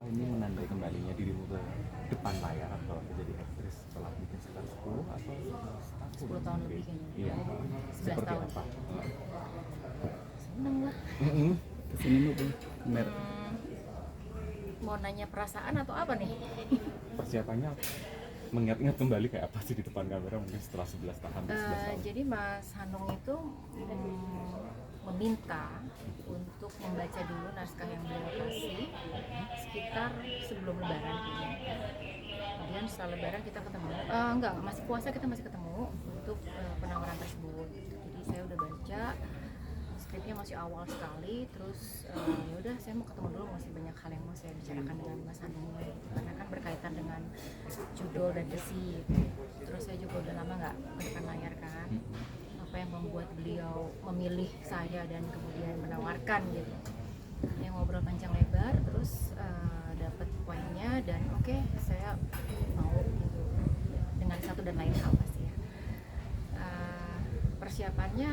ini menandai kembalinya dirimu ke depan layar atau jadi aktris setelah mungkin sekitar 10 atau 11 tahun 10 tahun mungkin. lebih kayaknya. Iya. 11 Seperti tahun. apa? Seneng lah. Kesini mau mer. Mau nanya perasaan atau apa nih? Persiapannya mengingat-ingat kembali kayak apa sih di depan kamera mungkin setelah 11 tahun, 11 tahun. Jadi Mas Hanung itu meminta untuk membaca dulu naskah yang beliau kasih sekitar sebelum lebaran kayaknya. Kemudian setelah lebaran kita ketemu, enggak, masih puasa kita masih ketemu untuk penawaran tersebut. Jadi saya udah baca, skripnya masih awal sekali, terus ya udah saya mau ketemu dulu, masih banyak hal yang mau saya bicarakan dengan Mas Hanung gitu. Karena kan berkaitan dengan judul dan isi. Terus saya juga udah lama nggak ke depan layar kan, apa yang membuat beliau memilih saya dan kemudian menawarkan gitu. Yang ngobrol panjang lebar, terus dapat poinnya dan oke, saya mau gitu dengan satu dan lain hal pasti ya. Persiapannya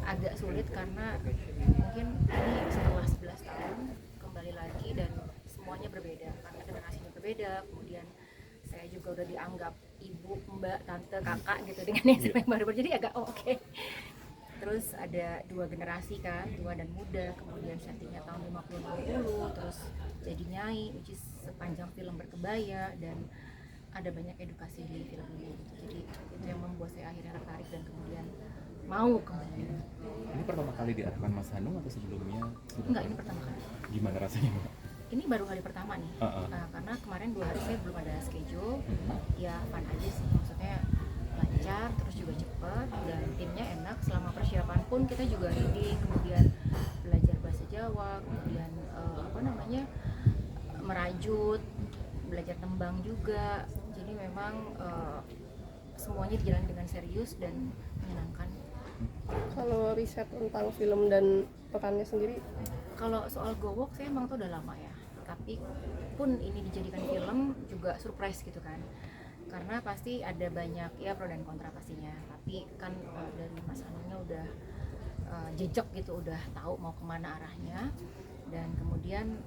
agak sulit karena mungkin ini setelah 11 tahun kembali lagi dan semuanya berbeda karena generasinya berbeda. Kemudian saya juga udah dianggap ibu, mbak, tante, kakak gitu dengan yang baru, jadi agak oke. Terus ada dua generasi kan, tua dan muda, kemudian settingnya tahun 50-60, terus jadi Nyai, which is sepanjang film berkebaya, dan ada banyak edukasi di film ini. Jadi itu yang membuat saya akhirnya tertarik dan kemudian mau kembali. Ini pertama kali diarahkan Mas Hanung atau sebelumnya? Enggak, ini pertama kali. Gimana rasanya, Mbak? Ini baru hari pertama nih, karena kemarin 2 hari saya belum ada schedule, ya fun aja sih, maksudnya lancar, terus juga cepet, dan timnya enak. Selama persiapan pun kita juga reading, kemudian belajar bahasa Jawa, kemudian merajut, belajar tembang juga. Jadi memang semuanya dijalani dengan serius dan menyenangkan. Kalau riset tentang film dan perannya sendiri, kalau soal Gowok saya emang tuh udah lama ya, tapi pun ini dijadikan film juga surprise gitu kan, karena pasti ada banyak ya pro dan kontra pastinya, tapi kan dari Mas Hanungnya udah jejak gitu, udah tahu mau kemana arahnya. Dan kemudian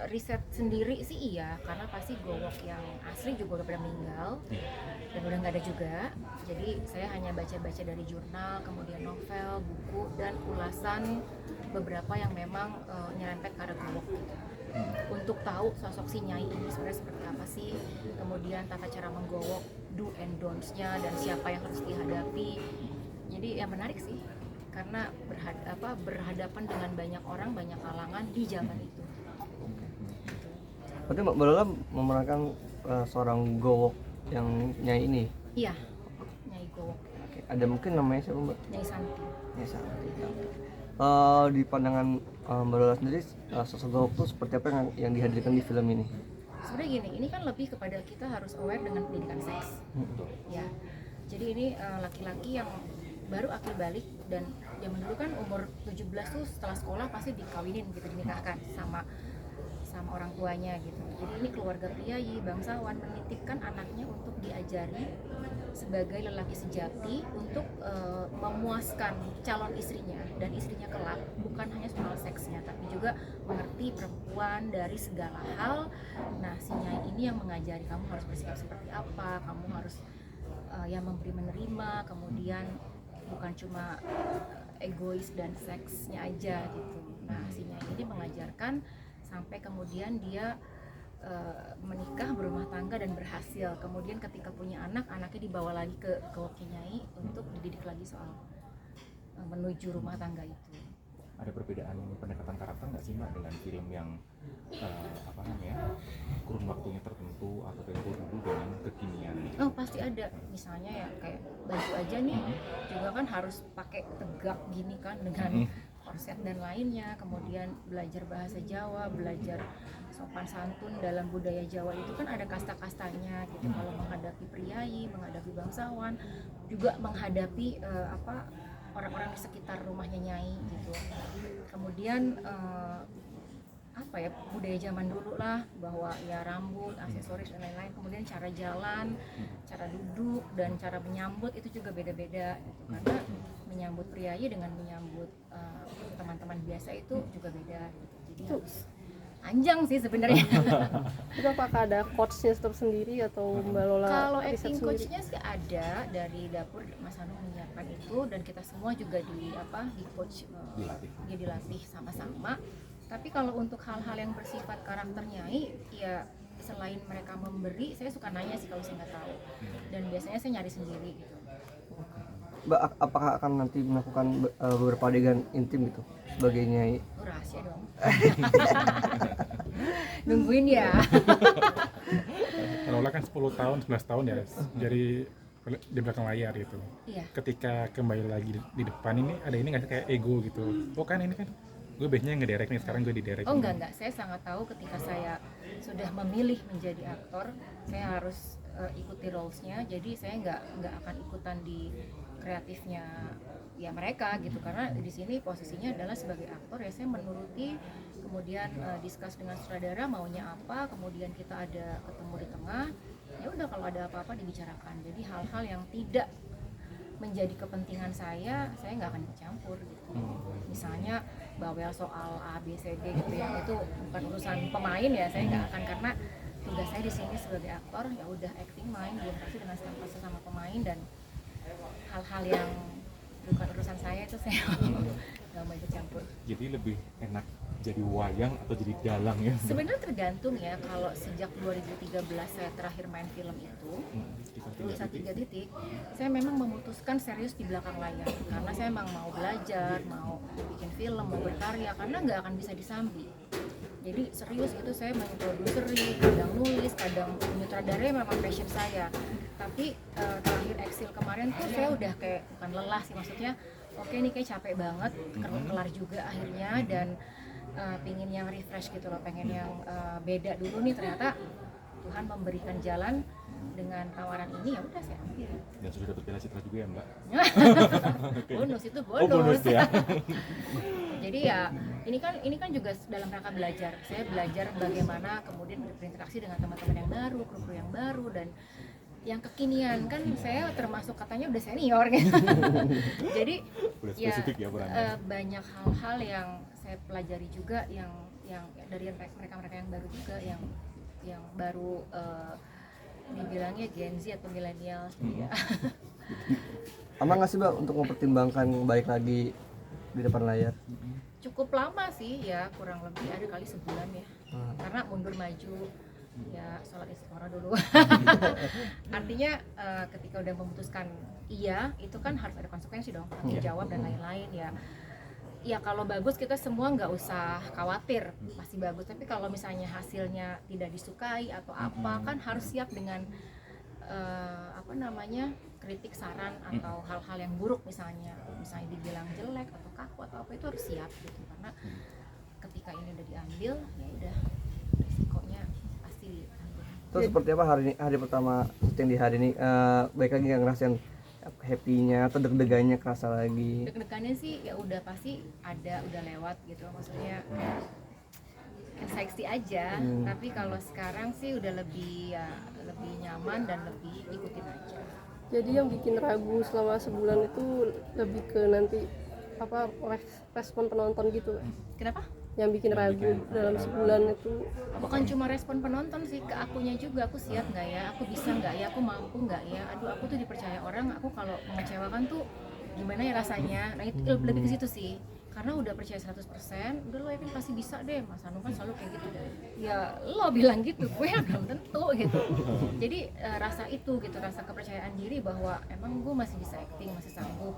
riset sendiri sih iya, karena pasti Gowok yang asli juga udah pada meninggal dan udah nggak ada juga. Jadi saya hanya baca-baca dari jurnal, kemudian novel, buku, dan ulasan beberapa yang memang nyerempet ke arah Gowok gitu. Untuk tahu sosok si Nyai ini sebenarnya seperti apa sih, kemudian tata cara menggowok, do and don'ts-nya, dan siapa yang harus dihadapi. Jadi ya menarik sih, karena berhadapan dengan banyak orang, banyak kalangan di zaman itu. Berarti Mbak Lola memerankan seorang Gowok yang Nyai ini. Iya, Nyai Gowok. Oke, ada mungkin namanya siapa Mbak? Nyai Santi. Nyai Santi. Di pandangan Mbak Lola sendiri, sosok Gowok itu seperti apa yang dihadirkan di film ini? Sebenarnya gini, ini kan lebih kepada kita harus aware dengan pendidikan seks. Ya, jadi ini laki-laki yang baru akil balik, dan zaman dulu kan umur 17 tuh setelah sekolah pasti dikawinin gitu, dinikahkan sama orang tuanya gitu. Jadi ini keluarga priayi, bangsawan menitipkan anaknya untuk diajari sebagai lelaki sejati untuk memuaskan calon istrinya dan istrinya kelak, bukan hanya soal seksnya tapi juga mengerti perempuan dari segala hal. Nah, si Nyai ini yang mengajari kamu harus bersikap seperti apa, kamu harus yang memberi menerima, kemudian bukan cuma egois dan seksnya aja gitu. Nah, si Nyai ini mengajarkan sampai kemudian dia menikah, berumah tangga, dan berhasil. Kemudian ketika punya anak, anaknya dibawa lagi ke Nyai untuk dididik lagi soal menuju rumah tangga itu. Ada perbedaan pendekatan karakter nggak sih Mbak dengan film yang kurun waktunya tertentu atau tempo dulu dengan kekinian? Oh, pasti ada. Misalnya ya kayak baju aja nih juga kan harus pakai tegak gini kan dengan korset dan lainnya. Kemudian belajar bahasa Jawa, belajar sopan santun dalam budaya Jawa itu kan ada kasta-kastanya gitu. Kalau menghadapi priayi, menghadapi bangsawan, juga menghadapi orang-orang di sekitar rumahnya Nyai gitu. Kemudian budaya zaman dulu lah, bahwa ya rambut, aksesoris dan lain-lain. Kemudian cara jalan, cara duduk, dan cara menyambut itu juga beda-beda gitu. Karena menyambut priayi dengan menyambut teman-teman biasa itu juga beda gitu. Jadi harus panjang sih sebenarnya. Itu apakah ada coachnya tersendiri atau Mbak Lola Kalau riset acting sendiri? coachnya sih ada dari dapur, Mas Anu menyiapkan itu, dan kita semua juga di coach, dilatih sama-sama. Tapi kalau untuk hal-hal yang bersifat karakter Nyai, ya selain mereka memberi, saya suka nanya sih kalau saya nggak tahu, dan biasanya saya nyari sendiri gitu. Mbak, apakah akan nanti melakukan beberapa adegan intim gitu sebagai Nyai? Rahasia dong. Nungguin ya. Lola kan 10 tahun, 11 tahun ya jadi di belakang layar gitu. Iya. Ketika kembali lagi di depan ini ada ini nggak sih kayak ego gitu? Oh kan ini kan gue biasanya ngedirect nih, sekarang gue didirect. Oh enggak, saya sangat tahu ketika saya sudah memilih menjadi aktor, saya harus ikuti roles-nya, jadi saya nggak akan ikutan di kreatifnya ya mereka gitu, karena di sini posisinya adalah sebagai aktor ya saya menuruti, kemudian discuss dengan sutradara maunya apa, kemudian kita ada ketemu di tengah, ya udah kalau ada apa-apa dibicarakan. Jadi hal-hal yang tidak menjadi kepentingan saya nggak akan ikut campur gitu. Misalnya bawel soal A, B, C, D gitu yang itu bukan urusan pemain ya, saya nggak akan, karena tugas saya di sini sebagai aktor ya udah acting, main, berinteraksi dengan sesama pemain, dan hal-hal yang bukan urusan saya itu saya nggak mau ikut campur. Jadi lebih enak jadi wayang atau jadi dalang ya? Sebenarnya tergantung ya. Kalau sejak 2013 saya terakhir main film itu, Lusa 3 titik, saya memang memutuskan serius di belakang layar karena saya memang mau belajar, mau bikin film, mau berkarya, karena nggak akan bisa disambi. Jadi serius itu saya memproduseri, kadang nulis, kadang menyutradarai, memang passion saya. Tapi terakhir Exil kemarin tuh saya udah kayak bukan lelah sih, maksudnya oke nih kayak capek banget, kelar juga akhirnya, dan pingin yang refresh gitu loh, pengen yang beda dulu nih. Ternyata Tuhan memberikan jalan dengan tawaran ini, ya udah saya ambil. Dan sudah dapat Piala Citra juga ya Mbak? Bonus itu bonus. Oh bonus ya. Jadi ya ini kan juga dalam rangka belajar. Saya belajar bagaimana kemudian berinteraksi dengan teman-teman yang baru, kru-kru yang baru, dan yang kekinian. Kan saya termasuk katanya udah senior gitu. Jadi Udah ya spesifik ya perannya. banyak hal-hal yang saya pelajari juga, yang dari mereka-mereka yang baru juga, yang baru dibilangnya Gen Z atau milenial ya. Aman nggak sih Mbak untuk mempertimbangkan balik lagi di depan layar? Cukup lama sih ya, kurang lebih ada kali sebulan ya, karena mundur maju ya, sholat istiqoroh dulu. Artinya ketika udah memutuskan iya, itu kan harus ada konsekuensi dong, tanggung jawab dan lain-lain ya. Ya kalau bagus kita semua nggak usah khawatir, pasti bagus. Tapi kalau misalnya hasilnya tidak disukai atau apa, kan harus siap dengan kritik, saran, atau hal-hal yang buruk, misalnya dibilang jelek atau kaku atau apa, itu harus siap gitu. Karena ketika ini udah diambil, ya udah resikonya pasti diambil. Terus seperti apa hari pertama syuting di hari ini? Baik lagi nggak ngerasain happy-nya atau deg-degannya kerasa lagi? Deg-degannya sih ya udah pasti ada, udah lewat gitu, maksudnya seksi aja. Tapi kalau sekarang sih udah lebih nyaman dan lebih ikutin aja. Jadi yang bikin ragu selama sebulan itu lebih ke nanti respon penonton gitu. Kenapa? Yang bikin ragu dalam sebulan itu Bukan cuma respon penonton sih, ke akunya juga, aku siap nggak ya, aku bisa nggak ya, aku mampu nggak ya, aduh aku tuh dipercaya orang, aku kalau mengecewakan tuh gimana ya rasanya. Nah itu lebih ke situ sih, karena udah percaya 100%, udah lo yakin pasti bisa deh. Mas Anu kan selalu kayak gitu deh, ya lo bilang gitu, gue ya belum tentu gitu. Jadi rasa itu gitu, rasa kepercayaan diri bahwa emang gue masih bisa acting, masih sanggup.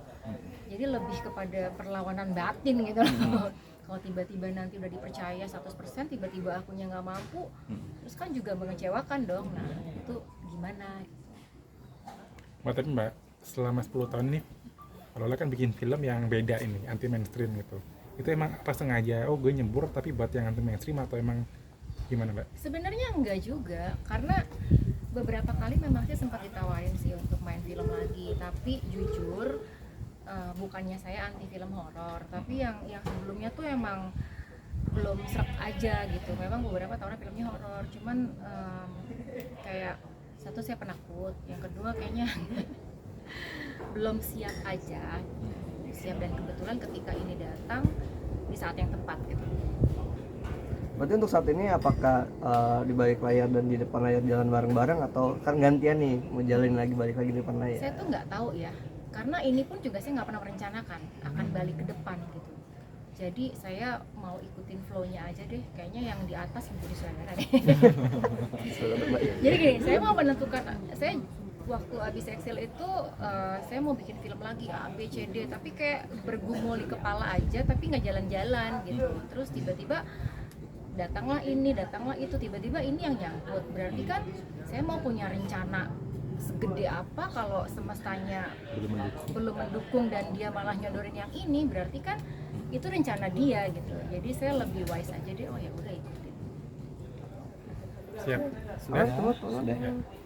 Jadi lebih kepada perlawanan batin gitu loh. Kalau tiba-tiba nanti udah dipercaya 100%, tiba-tiba akunya nggak mampu, terus kan juga mengecewakan dong. Nah itu gimana? Mbak, tapi Mbak, selama 10 tahun ini Lola kan bikin film yang beda ini, anti mainstream gitu. Itu emang apa sengaja, oh gue nyebur tapi buat yang anti mainstream, atau emang gimana Mbak? Sebenarnya enggak juga, karena beberapa kali memang saya sempat ditawarin sih untuk main film lagi, tapi jujur bukannya saya anti film horor, tapi yang sebelumnya tuh emang belum srek aja gitu. Memang beberapa tahun filmnya horor, cuman kayak satu saya penakut, yang kedua kayaknya belum siap aja, dan kebetulan ketika ini datang di saat yang tepat gitu. Berarti untuk saat ini apakah di balik layar dan di depan layar jalan bareng-bareng atau kan gantian nih mau jalin lagi balik lagi di depan layar? Saya tuh nggak tahu ya, karena ini pun juga saya nggak pernah merencanakan akan balik ke depan gitu. Jadi saya mau ikutin flow-nya aja deh, kayaknya yang di atas menjadi saudara deh. Jadi gini, saya mau menentukan, saya waktu abis Excel itu saya mau bikin film lagi A, B, C, D, tapi kayak bergumul di kepala aja, tapi nggak jalan-jalan gitu. Terus tiba-tiba datanglah ini, datanglah itu, tiba-tiba ini yang nyangkut. Berarti kan saya mau punya rencana segede apa kalau semestanya belum mendukung dan dia malah nyodorin yang ini, berarti kan itu rencana dia gitu. Jadi saya lebih wise aja deh, oh ya udah ikutin. Siap. Sudah,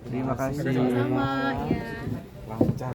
terima kasih. Sama-sama ya. lancar